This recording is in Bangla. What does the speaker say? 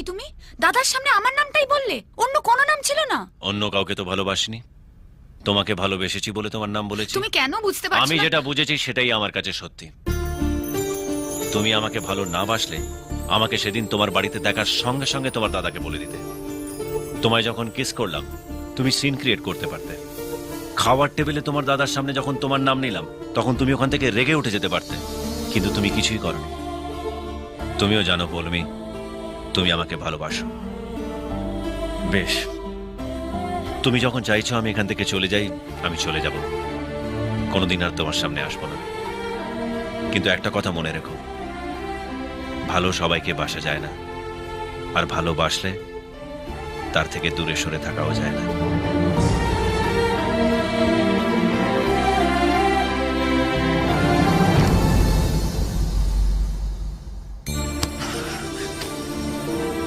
নাকি তুমি? দাদার সামনে আমার নামটাই বললে, অন্য কোনো নাম ছিল না? অন্য কাউকে তো ভালোবাসিনি, তোমাকে ভালোবেসেছি বলে তোমার নাম বলেছি। তুমি কেন বুঝতে পারছো আমি না? যেটা বুঝেছি সেটাই আমার কাছে সত্যি। তুমি আমাকে ভালো না বাসলে আমাকে সেদিন তোমার বাড়িতে দেখার সঙ্গে সঙ্গে তোমার দাদাকে বলে দিতে। তোমায় যখন কিস করলাম তুমি সিন ক্রিয়েট করতে পারতে। খাওয়ার টেবিলে তোমার দাদার সামনে যখন তোমার নাম নিলাম তখন তুমি ওখান থেকে রেগে উঠে যেতে পারতে, কিন্তু তুমি কিছুই করনি। তুমিও জানো পৌলমি, তুমি আমাকে ভালোবাসো। বেশ, তুমি যখন চাইছো আমি এখান থেকে চলে যাই, আমি চলে যাব। কোনোদিন আর তোমার সামনে আসবো না। কিন্তু একটা কথা মনে রেখো, ভালো সবাইকে বাসা যায় না, আর ভালোবাসলে তার থেকে দূরে সরে থাকাও যায় না।